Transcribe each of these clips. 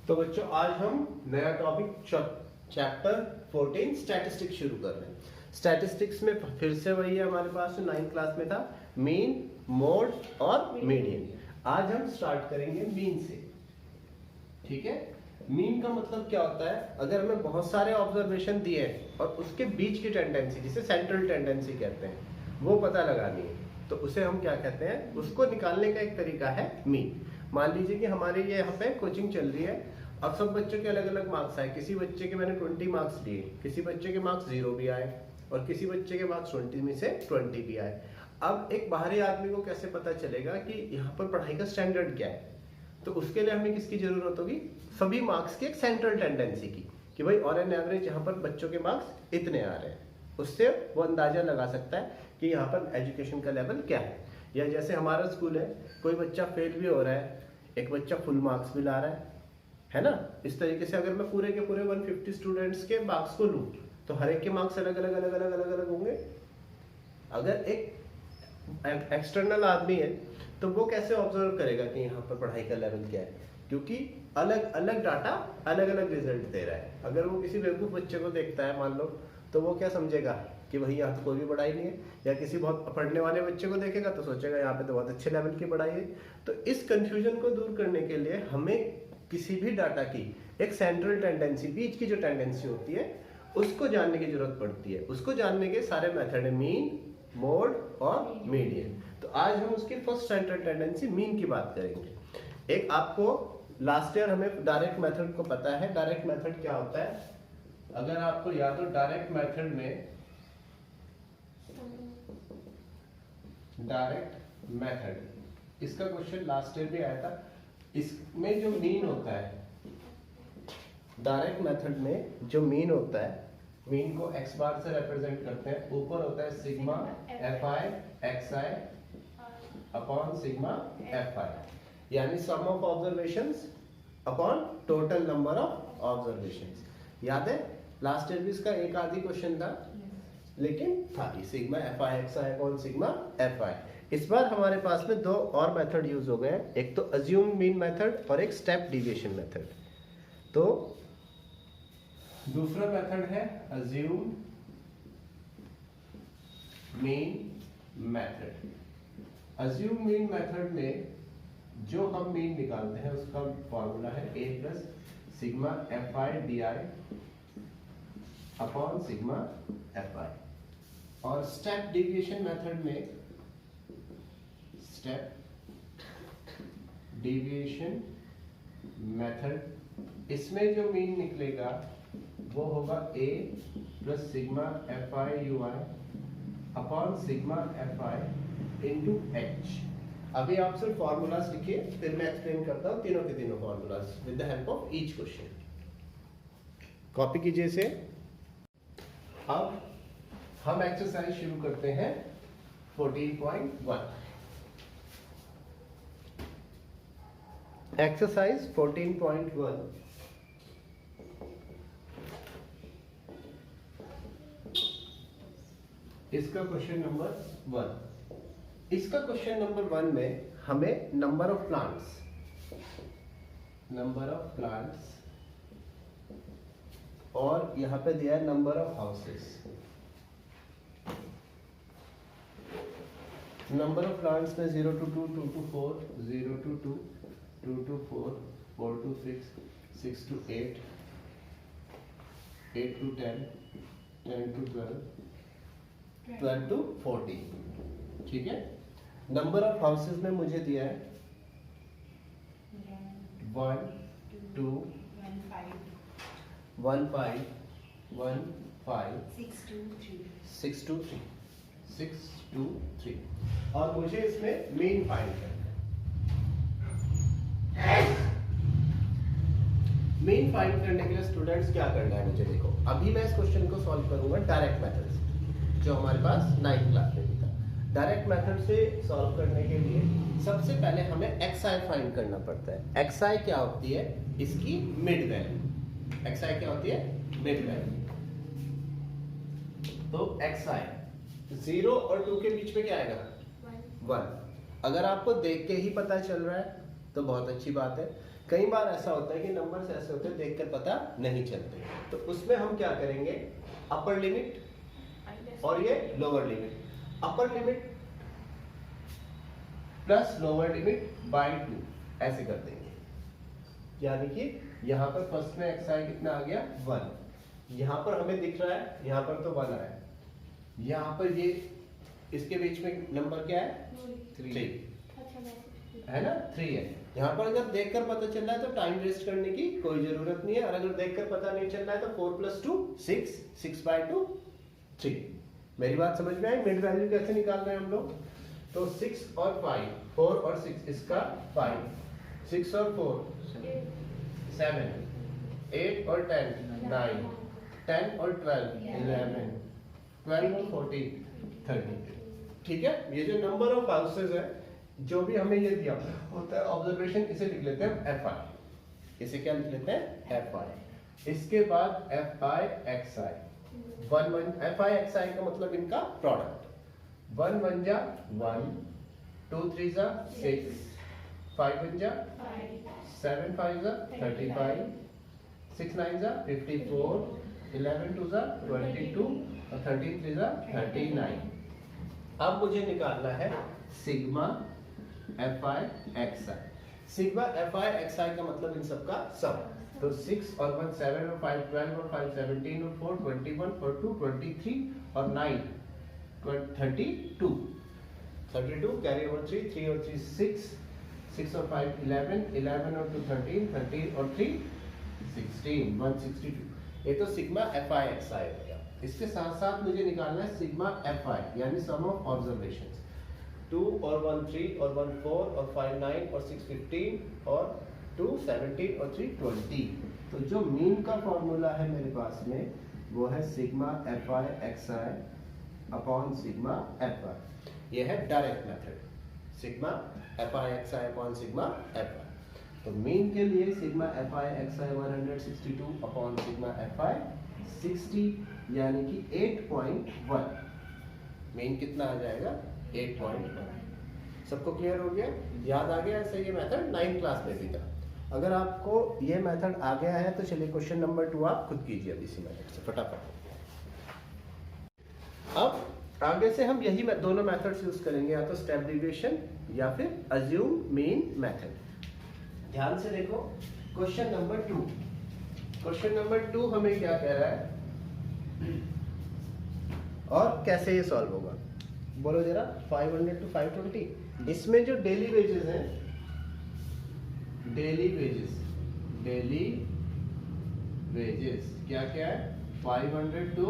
तो बच्चों आज हम नया टॉपिक चैप्टर 14 स्टैटिस्टिक्स शुरू कर रहे हैं। स्टैटिस्टिक्स में फिर से वही है हमारे पास जो 9th क्लास में था, मीन, मोड और मीडियन। आज हम स्टार्ट करेंगे मीन से। ठीक है, मीन का मतलब क्या होता है? अगर हमें बहुत सारे ऑब्जर्वेशन दिए हैं और उसके बीच की टेंडेंसी, जिसे सेंट्रल टेंडेंसी कहते हैं, वो पता लगानी है, तो उसे हम क्या कहते हैं? उसको निकालने का एक तरीका है मीन। मान लीजिए कि हमारे ये यहाँ पे कोचिंग चल रही है। अब सब बच्चों के अलग अलग मार्क्स आए। किसी बच्चे के मैंने 20 मार्क्स दिए, किसी बच्चे के मार्क्स 0 भी आए और किसी बच्चे के मार्क्स 20 में से 20 भी आए। अब एक बाहरी आदमी को कैसे पता चलेगा कि यहाँ पर पढ़ाई का स्टैंडर्ड क्या है? तो उसके लिए हमें किसकी जरूरत होगी? सभी मार्क्स की एक सेंट्रल टेंडेंसी की, कि भाई ऑन एन एवरेज यहाँ पर बच्चों के मार्क्स इतने आ रहे हैं। उससे वो अंदाजा लगा सकता है कि यहाँ पर एजुकेशन का लेवल क्या है। या जैसे हमारा स्कूल है, कोई बच्चा फेल भी हो रहा है, एक बच्चा फुल मार्क्स भी ला रहा है ना? इस तरीके से अगर मैं पूरे के पूरे 150 स्टूडेंट्स के मार्क्स को लूं, तो हर एक के मार्क्स अलग अलग अलग अलग अलग अलग होंगे। अगर एक एक्सटर्नल आदमी है तो वो कैसे ऑब्जर्व करेगा कि यहाँ पर पढ़ाई का लेवल क्या है? क्योंकि अलग अलग डाटा अलग अलग रिजल्ट दे रहा है। अगर वो किसी बेवकूफ बच्चे को देखता है मान लो, तो वो क्या समझेगा कि भाई यहाँ तो कोई भी पढ़ाई नहीं है। या किसी बहुत पढ़ने वाले बच्चे को देखेगा तो सोचेगा यहाँ पे तो बहुत अच्छे लेवल की पढ़ाई है। तो इस कंफ्यूजन को दूर करने के लिए हमें किसी भी डाटा की एक सेंट्रल टेंडेंसी, बीच की जो टेंडेंसी होती है, उसको जानने की जरूरत पड़ती है। उसको जानने के सारे मेथड है, मीन, मोड और मीडियन। तो आज हम उसकी फर्स्ट सेंट्रल टेंडेंसी मीन की बात करेंगे। एक आपको लास्ट ईयर हमें डायरेक्ट मेथड को पता है। डायरेक्ट मेथड क्या होता है? अगर आपको याद हो, डायरेक्ट मेथड में डायरेक्ट मेथड, इसका क्वेश्चन लास्ट ईयर भी आया था। इसमें जो मीन होता है, डायरेक्ट मेथड में जो मीन होता है, मीन को x बार से रिप्रेजेंट करते हैं। ऊपर होता है sigma fi xi upon sigma fi, यानी sum of observations upon total number of observations. याद है लास्ट ईयर भी इसका एक आधी क्वेश्चन था, लेकिन था sigma fi xi upon sigma fi। इस बार हमारे पास में दो और मेथड यूज हो गए हैं, एक तो अज्यूम मीन मेथड और एक स्टेप डिविएशन मेथड। तो दूसरा मेथड है assume mean method. Assume mean method में जो हम मीन निकालते हैं उसका फॉर्मूला है a plus sigma fi di upon sigma fi। और स्टेप डिविएशन मेथड में, स्टेप डिविएशन मेथड, इसमें जो मीन निकलेगा वो होगा a plus sigma fi ui upon sigma fi into h। अभी आप सिर्फ फॉर्मूलाज लिखिए, फिर मैं एक्सप्लेन करता हूँ तीनों के तीनों formulas with the help of each question. Copy कीजिए इसे। अब हम एक्सरसाइज शुरू करते हैं 14.1। एक्सरसाइज 14.1 इसका क्वेश्चन नंबर 1। इसका क्वेश्चन नंबर 1 में हमें नंबर ऑफ प्लांट्स और यहां पे दिया है number of houses. Number of plants में 0 to 2, 2 to 4, 0 to 2, 2 to 4, 4 to 6, 6 to 8, 8 to 10, 10 to 12, 12 to 14। ठीक है। नंबर ऑफ हाउसेस में मुझे दिया है 1 2 1 5 1 5 6 2 3 और मुझे इसमें मीन फाइंड करना है। मीन फाइंड करने के लिए स्टूडेंट्स क्या करना है मुझे? देखो, अभी मैं इस क्वेश्चन को सॉल्व करूंगा डायरेक्ट मेथड से, जो हमारे पास 9th क्लास में भी था। डायरेक्ट मेथड से सॉल्व करने के लिए सबसे पहले हमें xi फाइंड करना पड़ता है। xi क्या होती है? इसकी मिड वैल्यू। xi क्या होती है? Mid value. तो xi 0 और 2 के बीच में क्या आएगा? 1। अगर आपको देख के ही पता चल रहा है तो बहुत अच्छी बात है। कई बार ऐसा होता है कि नंबर्स ऐसे होते हैं देखकर पता नहीं चलते, तो उसमें हम क्या करेंगे, अपर लिमिट और ये lower limit, upper limit plus lower limit by 2 ऐसे कर देंगे। यानी कि यहाँ पर फर्स्ट में xi कितना आ गया 1, यहाँ पर हमें दिख रहा है यहाँ पर तो 1 आया, यहाँ पर ये इसके बीच में नंबर क्या है 3 है ना, 3 है। यहाँ पर अगर देखकर पता चल रहा है तो टाइम वेस्ट करने की कोई जरूरत नहीं है, और अगर देखकर पता नहीं चल रहा है तो 4 + 2 6, 6/2 3। मेरी बात समझ में आई? मिड वैल्यू कैसे निकाल रहे हैं हम लोग, तो 6 और 5, 4 और 6 इसका 5, 6 और 4 7, 8 और 10 9, 10 और 12 11, 12 और 14 30। ठीक है, ये जो नंबर ऑफ हाउसेज है जो भी हमें ये दिया होता है ऑब्जर्वेशन, इसे लिख लेते हैं fi, इसे क्या लिख लेते हैं fi। इसके बाद fi xi, 1 fi xi का मतलब इनका प्रोडक्ट, 1 1 जा 1, 2 3 जा 6, 5 1 जा 7, 5 जा 35, 6 9 जा 54, 11 2 जा 22 और 13 3 जा 39। अब मुझे निकालना है sigma fi xi। Sigma fi xi का मतलब इन सब का सम, तो 6 और 1 7 और 5 12 और 5 17 और 4 21 और 2 23 और 9 32, 32 कैरी ओवर 3, 3 और 3 6, 6 और 5 11, 11 और 2 13, 13 और 3 16, 162। ये तो सिग्मा fi xi हो गया। इसके साथ साथ मुझे निकालना है सिग्मा fi यानी सम ऑफ ऑब्जर्वेशंस, 2 और 1 3 और 1 4 और 5 9 और 6 15 और 2 17 और 3 20। तो जो मीन का फॉर्मूला है मेरे पास में वो है sigma fi xi upon sigma fi। ये है direct method, sigma fi xi upon sigma fi। तो मीन के लिए sigma fi xi 162 upon sigma fi 60 यानी कि 8.1। मीन कितना आ जाएगा 8.1। सबको क्लियर हो गया, याद आ गया? ऐसे ये मेथड 9th क्लास में भी था। अगर आपको ये मेथड आ गया है तो चलिए क्वेश्चन नंबर 2 आप खुद कीजिए अब इसी मेथड से फटाफट। अब आगे से हम यही दोनों मेथड्स यूज करेंगे, या तो स्टेप डेविएशन या फिर अज्यूम मीन मेथड। ध्यान से देखो क्वेश्चन नंबर 2। क्वेश्चन नंबर 2 हमें क्या कह रहा है और कैसे ये सॉल्व होगा, बोलो जरा। 500 to 520, इसमें जो डेली वेजेस हैं, डेली वेजेस क्या क्या है, 500 to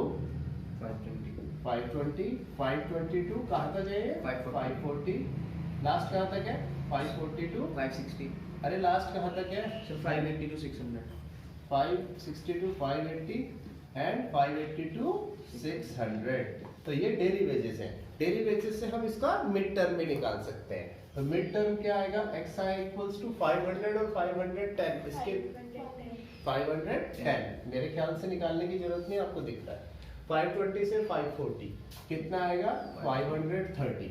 520, 522 कहाँ तक है, 540, लास्ट कहाँ तक है 540 to 560, अरे लास्ट कहाँ तक है 580 to 600, 560 to 580 एंड 580 to 600। तो ये डेली वेजेस हैं। डेली वेजेस से हम इसका मिड टर्म भी निकाल सकते हैं। तो मिड टर्म क्या आएगा, xi इक्वल्स टू 500 और 510, इसके 510 मेरे ख्याल से निकालने की जरूरत नहीं, आपको दिख रहा है। 520 से 540 कितना आएगा 530,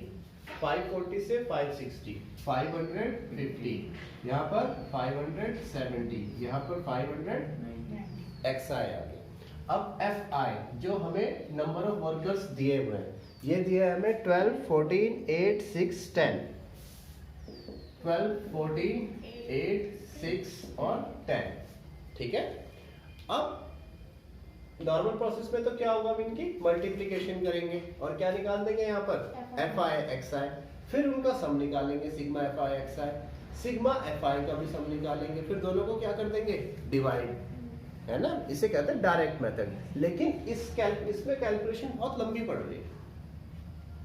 540 से 560 550, यहाँ पर 570, यहाँ पर 500 xi आ गया। अब fi जो हमें नंबर ऑफ वर्कर्स दिए हुए हैं, ये दिया है हमें 12 14 8 6 10, 12 14 8 6 और 10। ठीक है, अब नॉर्मल प्रोसेस में तो क्या होगा, इनकी मल्टीप्लिकेशन करेंगे और क्या निकाल देंगे यहाँ पर fi xi, फिर उनका सम निकालेंगे sigma fi xi, sigma fi का भी सम निकालेंगे, फिर दोनों को क्या कर देंगे डिवाइड, है ना। इसे कहते हैं डायरेक्ट मेथड। लेकिन इसमें कैलकुलेशन बहुत लंबी पड़ रही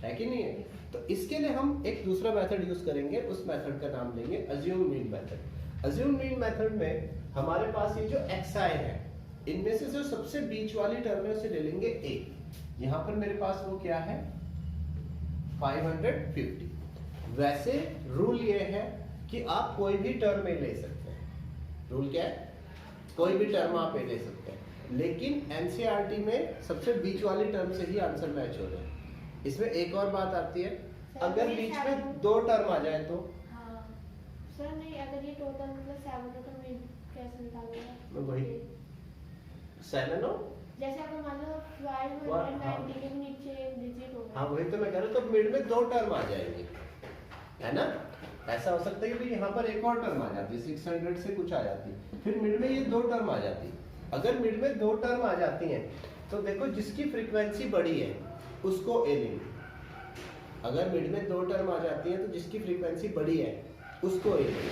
है कि नहीं है, तो इसके लिए हम एक दूसरा मेथड यूज करेंगे, उस मेथड का नाम लेंगे assume mean method. Assume mean method में हमारे पास ये जो xi है, इनमें से जो सबसे बीच वाली टर्म है उसे ले लेंगे a। यहाँ पर मेरे पास वो क्या है 550। वैसे रूल ये है कि आप कोई भी टर्म में ले सकते हैं। रूल क्या है, कोई भी टर्म आप ले सकते हैं, लेकिन एनसीईआरटी में सबसे बीच वाली टर्म से ही आंसर मैच हो रहे हैं। इसमें एक और बात आती है, अगर बीच में 2 टर्म आ जाए तो सर नहीं, अगर ये टोटल मतलब 7 है तो मैं कैसे निकालूंगा? मैं वही 7 हो, जैसे अगर मान लो 590 के नीचे एक डिजिट होगा। हाँ वही तो मैं कह रहा हूँ, तो मिड में 2 टर्म आ जाएंगे, है ना। ऐसा हो सकता है कि यहाँ पर एक और टर्म आ जाती, 600 से कुछ आ जाती, फिर मिड में ये 2 टर्म आ जाती। अगर मिड में 2 टर्म आ जाती हैं तो देखो जिसकी फ्रीक्वेंसी बड़ी है उसको ए लेंगे। अगर मिड में 2 टर्म आ जाती हैं तो जिसकी फ्रीक्वेंसी बड़ी है उसको ए लेंगे।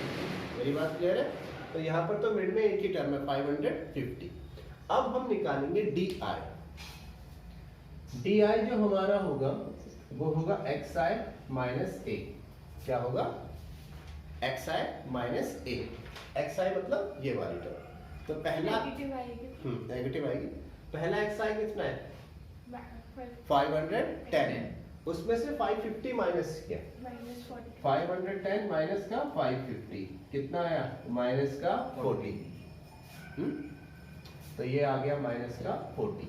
मेरी बात क्लियर है? तो यहाँ पर तो मिड में एक ही टर्म है 550। अब हम निकालेंगे डी आई। डी आई जो हमारा होगा वो होगा एक्स आई माइनस ए। क्या होगा? एक्स आई माइनस ए। एक्स आई मतलब ये वाली टर्म। तो पहला नेगेटिव आएगी। पहला एक्स आई कितना है? 510। उसमें से 550 माइनस किया, -40। 510 माइनस का 550 कितना आया? माइनस का 40। तो ये आ गया माइनस का 40।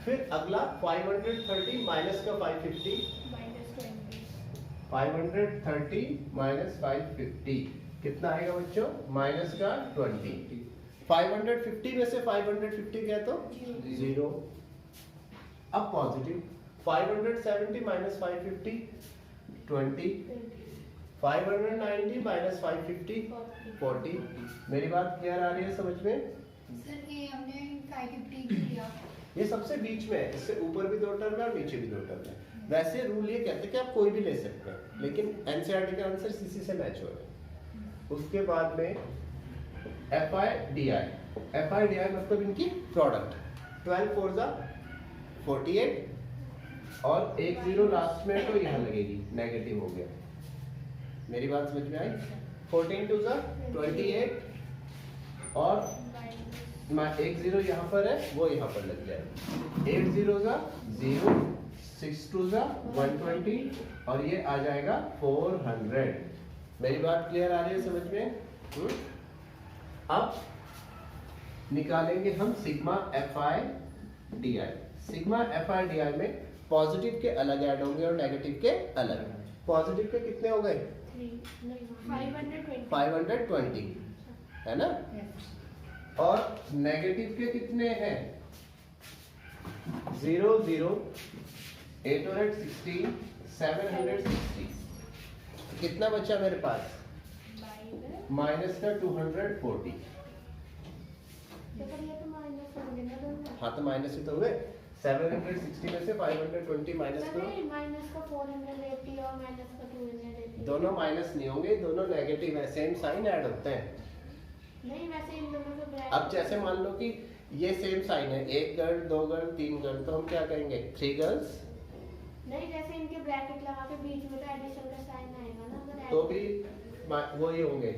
फिर अगला 530 माइनस का 550, -20। 530 माइनस 550 कितना आएगा बच्चों? माइनस का 20। 550 में से 550 गया तो 0। अब पॉजिटिव 570 माइनस 550 20। 590 माइनस 550 40। मेरी बात क्लियर आ रही है समझ में? सर ये हमने 550 किया, ये सबसे बीच में है, इससे ऊपर भी 2 टर्म है और नीचे भी 2 टर्म है। वैसे रूल ये कहते हैं कि आप कोई भी ले सकते हैं, लेकिन एनसीईआरटी का आंसर सीसी से मैच हो रहा है। उसके बाद में एफ आई डी आई मतलब इनकी प्रोडक्ट। 12 4 जा 48 और एक 0 लास्ट में तो यहाँ लगेगी, नेगेटिव हो गया। मेरी बात समझ में आई? 14 2 जा 28 और एक 0 यहाँ पर है वो यहाँ पर लग जाएगा। 8 0 जा 0, 6 2 जा 120 और ये आ जाएगा 400। मेरी बात क्लियर आ रही है समझ में? अब निकालेंगे हम sigma F I D I. Sigma F I D I में पॉजिटिव के अलग ऐड होंगे और नेगेटिव के अलग। पॉजिटिव के कितने हो गए? 520 है ना। और नेगेटिव के कितने हैं? 0 0 816 760। कितना बचा मेरे पास? माइनस का 240। हाँ तो माइनस ही तो हुए। 760 में से 520 माइनस करो। माइनस का 480 और माइनस का 280। दोनों माइनस नहीं होंगे, दोनों नेगेटिव है, सेम साइन ऐड होते हैं। नहीं वैसे इन दोनों के ब्रैकेट। अब जैसे मान लो कि ये सेम साइन है, 1 गर्ल 2 गर्ल 3 गर्ल, तो हम क्या कहेंगे? 3 गर्ल्स। नहीं जैसे इनके ब्रैकेट लगा के बीच में तो एडिशन का साइन आएगा ना, अगर तो भी वही होंगे,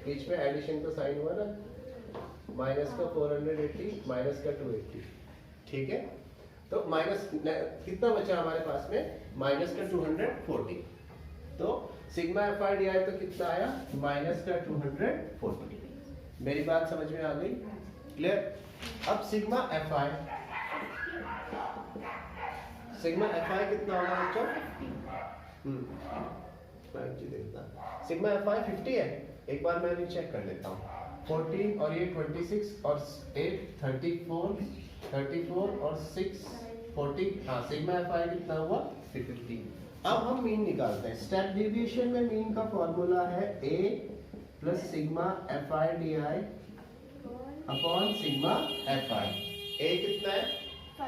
बीच में एडिशन का साइन हुआ ना। माइनस का 480 माइनस का 280। ठीक है, तो माइनस कितना बचा हमारे पास में? माइनस का 240। तो sigma F I D I तो कितना आया? माइनस का 240। मेरी बात समझ में आ गई? क्लियर? अब सिग्मा एफ आई कितना होगा बच्चों? सिग्मा एफ आई 50 है। एक बार मैं चेक कर लेता हूँ। 14 और ये 26 और 8 34 और 6 40। हाँ सिग्मा एफ आई कितना हुआ? 50। अब हम मीन निकालते हैं। स्टेप डेविएशन में मीन का फॉर्मूला है a plus sigma F I D I upon sigma F I. a कितना है?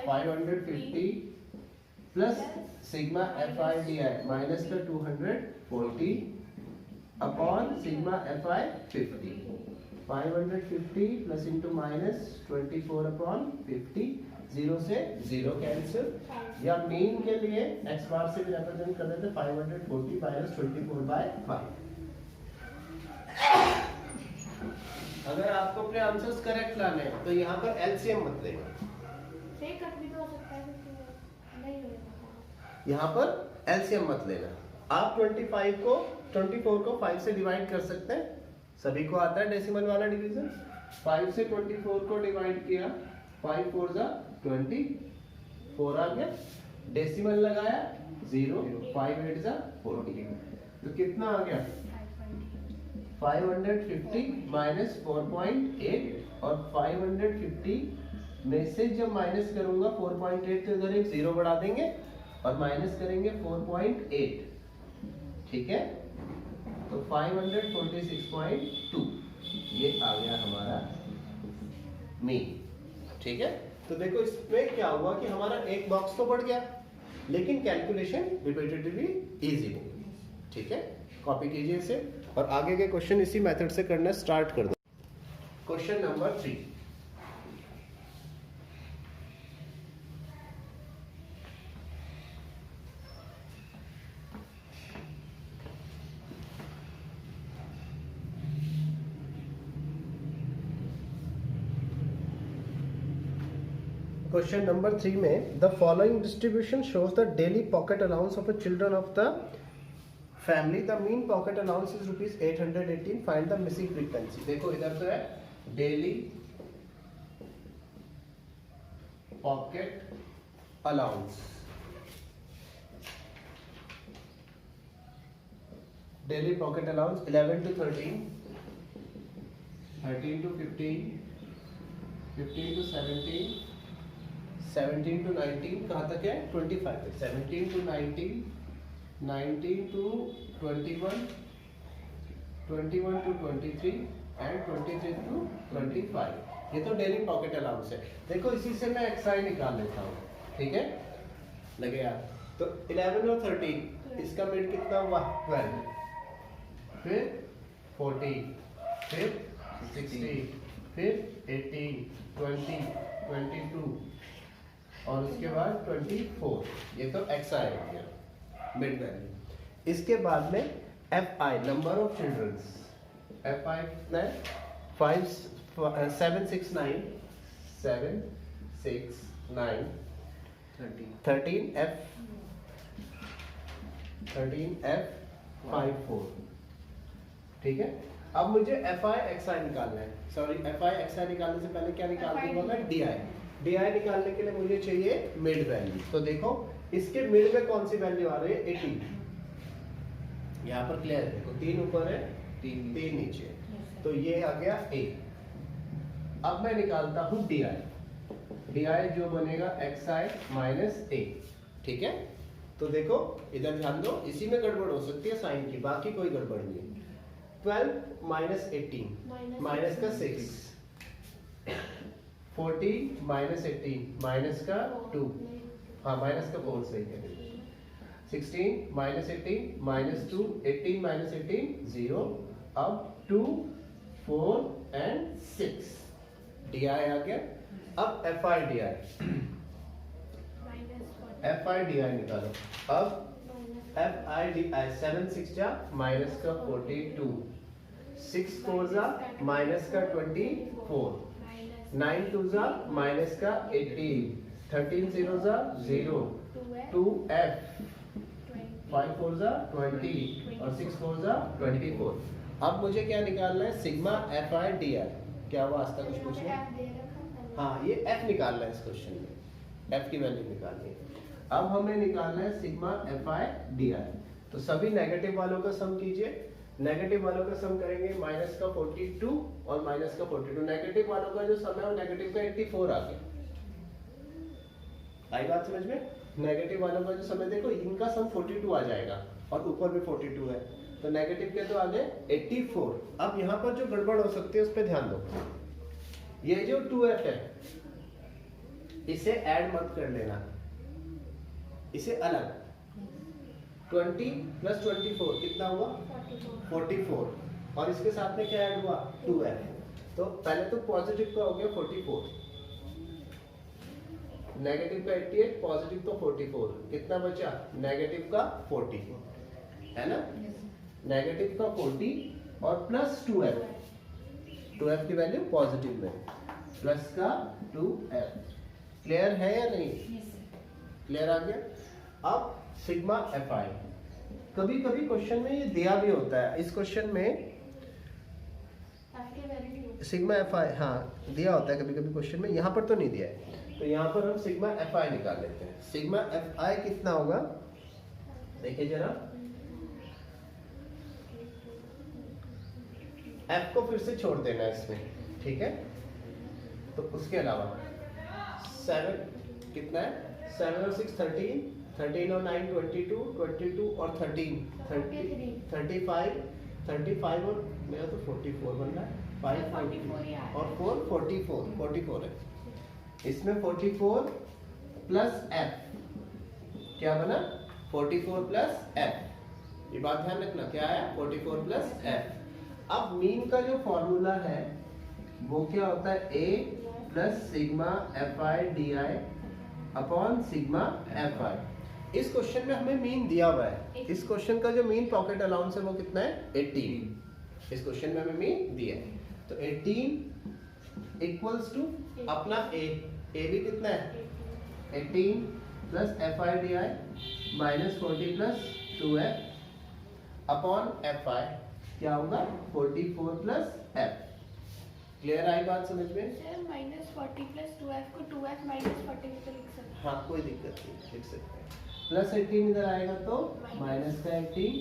550 plus sigma F I D I minus का 240 upon sigma F I 50। 550 plus into minus 24 upon 50। 0 से 0 cancel. या mean के लिए x बार से represent कर देते 540 माइनस 24/5। अगर आपको अपने आंसर्स करेक्ट लाने हैं तो यहाँ पर एलसीएम मत लेना। कट भी तो हो सकता है, नहीं होगा। यहाँ पर एलसीएम मत लेना। आप 24 को 5 से डिवाइड कर सकते हैं। सभी को आता है डेसिमल वाला डिवीजन। 5 से 24 को डिवाइड किया, 5 4 जा 24 आ गया। डेसिमल लगाया 0, 5 8 जा 40। तो कितना आ गया? 550 माइनस 4.8 और 550 में से जब माइनस करूंगा 4.8 तो इधर एक जीरो बढ़ा देंगे और माइनस करेंगे 4.8, ठीक है। तो 546.2 ये आ गया हमारा मीन, ठीक है। तो देखो इसमें क्या हुआ कि हमारा एक बॉक्स तो बढ़ गया लेकिन कैलकुलेशन रिपीटेटिवली इजी हो गई, ठीक है। कॉपी कीजिए इसे और आगे के क्वेश्चन इसी मेथड से करना स्टार्ट कर दो। क्वेश्चन नंबर 3, क्वेश्चन नंबर 3 में the following distribution shows the daily pocket allowance of the children of the family. The mean pocket allowance is ₹818। Find the missing frequency. देखो इधर तो है daily pocket allowance, daily pocket allowance 11 to 13, 13 to 15, 15 to 17, 17 to 19, कहाँ तक है 25 है। 17 to 19, 19 to 21, 21 to 23 and 23 to 25। ये तो डेली पॉकेट अलाउंस है। देखो इसी से मैं एक्सआई निकाल लेता हूँ, ठीक है, लगे यार। तो 11 और 13 इसका मिड कितना हुआ 12, फिर 14, फिर 16, फिर 18, 20, 22 और उसके बाद 24। ये तो एक्स आई हो गया मिड वैल्यू। इसके बाद में F I number of childrens, F I कितना है 7 6 9 7 6 9 13 एफ 5 4, ठीक है। अब मुझे एफ आई एक्स आई निकालना है। सॉरी, एफ आई एक्स आई निकालने से पहले क्या निकाल दूंगा मैं डी आई। डी आई निकालने के लिए मुझे चाहिए मिड वैल्यू। तो देखो इसके मिड में कौन सी वैल्यू आ रही है 18। यहाँ पर क्लियर है, देखो 3 ऊपर है 3 नीचे, तो ये आ गया ए। अब मैं निकालता हूँ डी आई। डी आई जो बनेगा एक्स आई माइनस ए, ठीक है। तो देखो इधर ध्यान दो, इसी में गड़बड़ हो सकती है साइन की, बाकी कोई गड़बड़ नहीं। 12 माइनस 18 माइनस का 6, 14 माइनस 18 माइनस का 2, हाँ माइनस का 4 सही है। 16 माइनस 18 माइनस 2, 18 माइनस 18 0। अब 2 4 एंड 6 डी आई आ गया। अब F I D I, F I D I निकालो। अब एफ आई डी आई 7 6 जा माइनस का 42, 6 4 जा माइनस का 24, 9 2 जा माइनस का 18, 13 0 जा 0, 2 एफ 5 4 जा 20 और 6 4 जा 24। अब मुझे क्या निकालना है sigma F I D I. क्या हुआ आज तक कुछ पूछना? हाँ, ये एफ निकालना है इस क्वेश्चन में, एफ की वैल्यू निकालनी है। अब हमें निकालना है sigma F I D I. तो सभी नेगेटिव वालों का सम कीजिए। नेगेटिव वालों का सम करेंगे माइनस का 42 और माइनस का 42। नेगेटिव वालों का जो सम है वो नेगेटिव का 84 आ गया। आई बात समझ में? नेगेटिव वालों का जो सम है, देखो इनका सम 42 आ जाएगा और ऊपर भी 42 है, तो नेगेटिव के तो आ गए 84। अब यहाँ पर जो गड़बड़ हो सकती है उस पर ध्यान दो। ये जो 2f है इसे ऐड मत कर लेना, इसे अलग। 20 प्लस 24 कितना हुआ 44 और इसके साथ में क्या ऐड हुआ 2f। तो पहले तो पॉजिटिव का हो गया 44, नेगेटिव का 88, पॉजिटिव तो 44, कितना बचा नेगेटिव का 40, है ना। नेगेटिव का 40 और प्लस 2f, 2f की वैल्यू पॉजिटिव में, प्लस का 2f। क्लियर है या नहीं? क्लियर आ गया। अब सिग्मा एफ आई, कभी कभी क्वेश्चन में ये दिया भी होता है। इस क्वेश्चन में सिग्मा एफ आई हाँ दिया होता है कभी कभी क्वेश्चन में, यहाँ पर तो नहीं दिया है। तो यहाँ पर हम सिग्मा एफ आई निकाल लेते हैं। सिग्मा एफ आई कितना होगा देखिए जरा, f को फिर से छोड़ देना है इसमें, ठीक है। तो उसके अलावा 7 कितना है, 7 और 6 13, 13 और 9 22, 22 और 13 35, 35 और मेरा तो 44 बन रहा है, 5 40 और 4 44 है। इसमें 44 प्लस f क्या बना, 44 प्लस f, ये बात ध्यान रखना, क्या आया 44 प्लस f। अब मीन का जो फॉर्मूला है वो क्या होता है, a plus sigma fi di upon sigma fi। इस क्वेश्चन में हमें मीन दिया हुआ है, इस क्वेश्चन का जो मीन पॉकेट अलाउंस है वो कितना है 18। इस क्वेश्चन में हमें मीन दिया है, तो 18 इक्वल्स टू अपना a भी कितना है 18 plus fi di minus 40 plus 2f upon fi क्या होगा 44 प्लस f। क्लियर आई बात समझ में? सर -40 प्लस 2f को 2f माइनस 40 में तो लिख सकते हैं। हाँ कोई दिक्कत नहीं, लिख सकते हैं। प्लस 18 इधर आएगा तो माइनस का 18,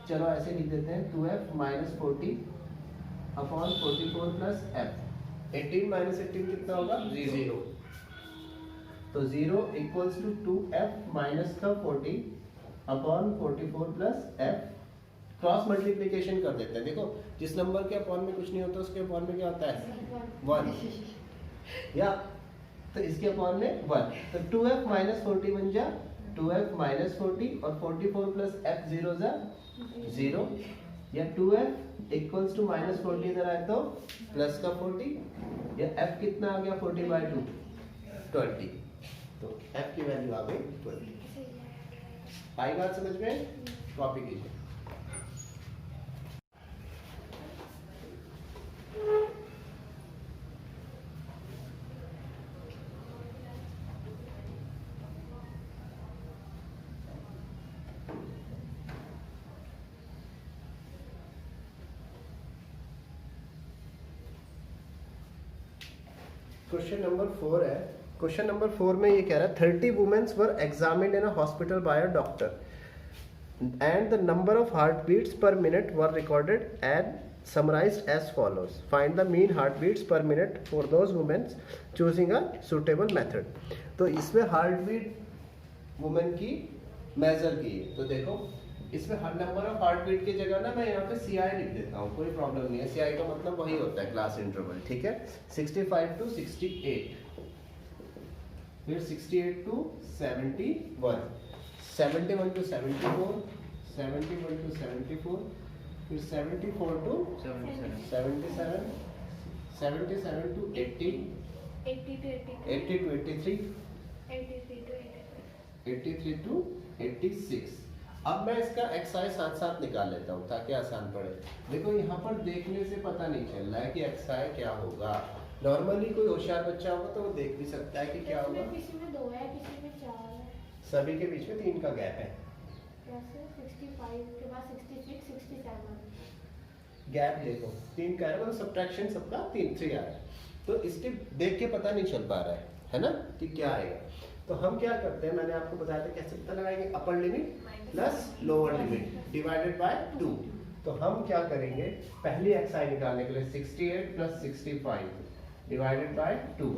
चलो ऐसे लिख देते हैं 2f minus 40 upon 44 plus f। 18 minus 18 कितना होगा 0, तो 0 इक्वल्स टू 2f माइनस का 40 upon 44 plus f। Cross multiplication कर देते हैं, देखो जिस नंबर के अपॉन में कुछ नहीं होता उसके अपॉन में क्या होता है 1, या तो इसके अपॉन में 1, तो 2f माइनस 40 बन जा 2f माइनस 40 और 44 प्लस f 0 जा 0, या 2f इक्वल्स टू माइनस 40 इधर आए तो प्लस का 40, या f कितना आ गया 40 बाई 2 20, तो f की वैल्यू आ गई 20। आई बात समझ में? कॉपी कीजिए। क्वेश्चन नंबर 4 है। क्वेश्चन नंबर 4 में ये कह रहा है 30 womens were examined in a hospital by a doctor and the number of heartbeats per minute were recorded and summarized as follows. Find the mean heartbeats per minute for those women choosing a suitable method. तो इसमें heartbeat women की major की है, तो देखो इसमें हर number of heartbeat की जगह ना मैं यहाँ पे CI लिख देता हूँ, कोई प्रॉब्लम नहीं है। CI का मतलब वही होता है क्लास इंटरवल, ठीक है। 65 to 68, फिर 68 to 71, 71 to 74, 71 to 74, फिर 74 to 77, 77 to 80, 80 to 80 to 83, 83 to 83 to 86। अब मैं इसका एक्साई साथ साथ निकाल लेता हूँ ताकि आसान पड़े। देखो यहाँ पर देखने से पता नहीं चल रहा है कि एक्साई क्या होगा। नॉर्मली कोई होशियार बच्चा होगा तो वो देख भी सकता है कि क्या होगा। किसी में 2 है, किसी में 4 है, सभी के बीच में 3 का गैप है। जैसे 65 के बाद 66 67 गैप देखो 3 का है, मतलब सब्ट्रैक्शन सबका 3 आ रहा है, तो इसके देख के पता नहीं चल पा रहा है ना कि क्या आएगा। तो हम क्या करते हैं, मैंने आपको बताया था कैसे पता लगाएंगे, अपर limit plus lower limit divided by 2। तो हम क्या करेंगे, पहली एक्साई निकालने के लिए 68 प्लस 65 डिवाइडेड बाय 2,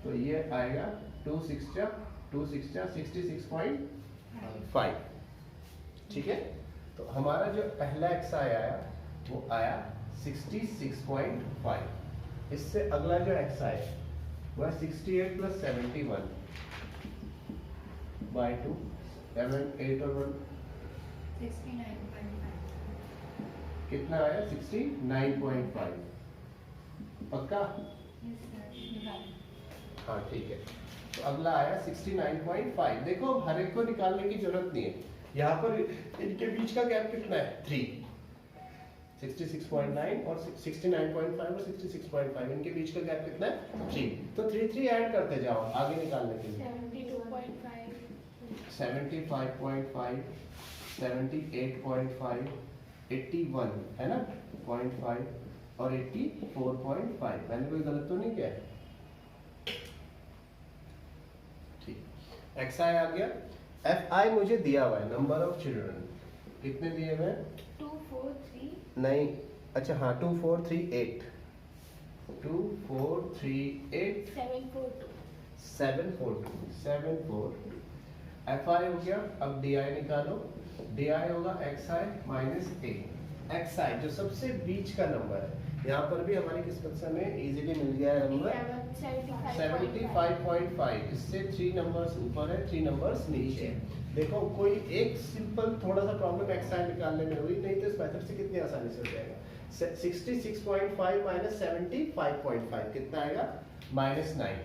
तो ये आएगा 2 6 66.5, ठीक है। तो हमारा जो पहला एक्साई आया वो आया 66.5। इससे अगला जो एक्साई है वह 68 प्लस 71 बाय 2, 7 8 और 1 69.5 कितना आया 69.5, पक्का? हाँ ठीक है। तो अगला आया 69.5। देखो हर एक को निकालने की जरूरत नहीं है, यहाँ पर इनके बीच का गैप कितना है 3, 66.9 और 69.5 और 66.5 इनके बीच का गैप कितना है 3। तो 3 ऐड करते जाओ आगे निकालने के लिए। 72.5 75.5 78.5 81 है ना 0.5 और 84.5। मैंने कोई गलत तो नहीं किया? ठीक। एक्स आई आ गया। एफ आई मुझे दिया हुआ है, नंबर ऑफ चिल्ड्रन कितने दिए हुए हैं? 2 4 2438 नहीं, अच्छा हाँ 2438 2438 742 एफ आई हो गया। अब डी आई निकालो, डी आई होगा एक्स आई माइनस ए। एक्स आई जो सबसे बीच का नंबर है, यहाँ पर भी हमारी किस्मत से हमें इजीली मिल गया है नंबर 75.5। इससे 3 नंबर्स ऊपर है, 3 नंबर्स नीचे है। देखो कोई एक सिंपल थोड़ा सा प्रॉब्लम एक्स आई निकालने में हुई, नहीं तो इस मेथड से कितनी आसानी से हो जाएगा। 66.5 माइनस 75.5 कितना आएगा? -9।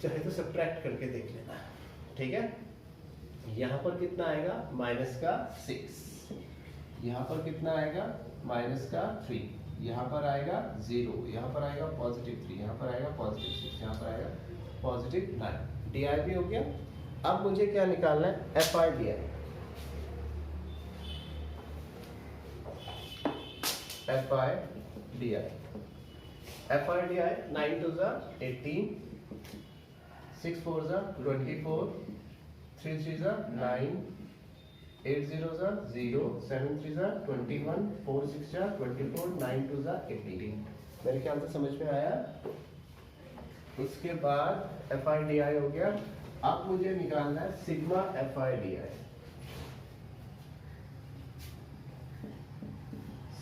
चाहे तो सब्ट्रैक्ट करके देख लेना, ठीक है। यहाँ पर कितना आएगा? -6। यहाँ पर कितना आएगा? -3। यहाँ पर आएगा 0, यहाँ पर आएगा +3, यहाँ पर आएगा +6, यहाँ पर आएगा +9। डी आई भी हो गया। अब मुझे क्या निकालना है? F I D I. F I D I, F I D I 9 2 18, 6 4 24, 3 3 9, 8 0 0, 7 3 21, 4 6 24, 9 2 18। मेरे ख्याल से समझ में आया। उसके बाद एफ आई डी आई हो गया। अब मुझे निकालना है sigma F I D I.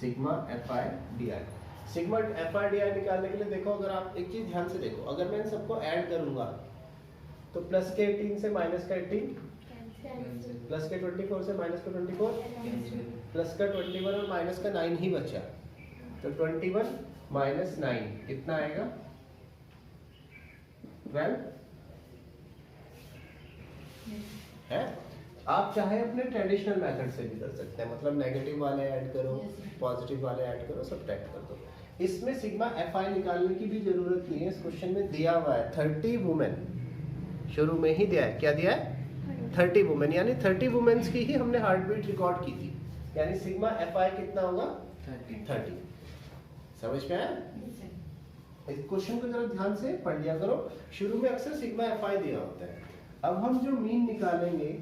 Sigma F I D I, sigma F I D I निकालने के लिए देखो, अगर आप एक चीज ध्यान से देखो, अगर मैं इन सबको ऐड करूंगा तो प्लस के 18 से माइनस का 18, प्लस के 24 से माइनस का 24, प्लस का 21 और माइनस का 9 ही बचा। तो 21 माइनस 9 कितना आएगा? 12 है। आप चाहे अपने ट्रेडिशनल मेथड से भी कर सकते हैं, मतलब नेगेटिव वाले ऐड करो, पॉजिटिव वाले ऐड करो, सब्ट्रैक्ट कर दो। इसमें सिग्मा एफ आई निकालने की भी जरूरत नहीं है। इस क्वेश्चन में दिया हुआ है 30 वुमेन, शुरू में ही दिया है। क्या दिया है? 30 वुमेन, यानी 30 वुमेन्स की ही हमने हार्ट बीट रिकॉर्ड की थी, यानी सिग्मा एफ आई कितना होगा? 30। समझ में आया? इस क्वेश्चन को जरा ध्यान से पढ़ लिया करो, शुरू में अक्सर सिग्मा एफ आई दिया होता है। अब हम जो मीन निकालेंगे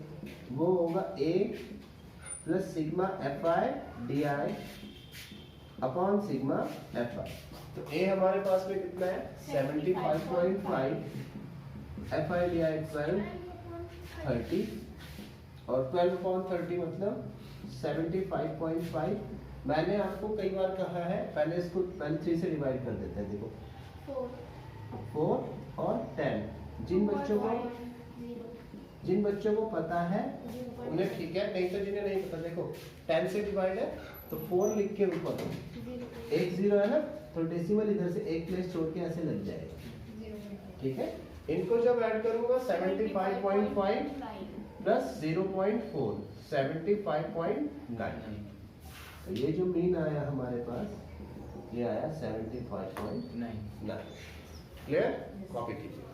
वो होगा a plus sigma F I D I upon sigma F I. तो a हमारे पास में कितना है? 75.5, एफ आई डी आई 12 30, और 12/30 मतलब 75.5। मैंने आपको कई बार कहा है, पहले इसको 3 से डिवाइड कर देते हैं। देखो 4 और 10। जिन बच्चों को पता है उन्हें ठीक है, नहीं तो जिन्हें नहीं पता, देखो 10 से डिवाइड है तो 4 लिख के ऊपर 1 0 है ना, तो डेसिमल इधर से एक प्लेस छोड़ के ऐसे लग जाएगा, ठीक है। इनको जब ऐड करूंगा 75.5 प्लस 0.4 75.9। तो ये जो मीन आया हमारे पास, ये आया 75.9। क्लियर? कॉपी कीजिए।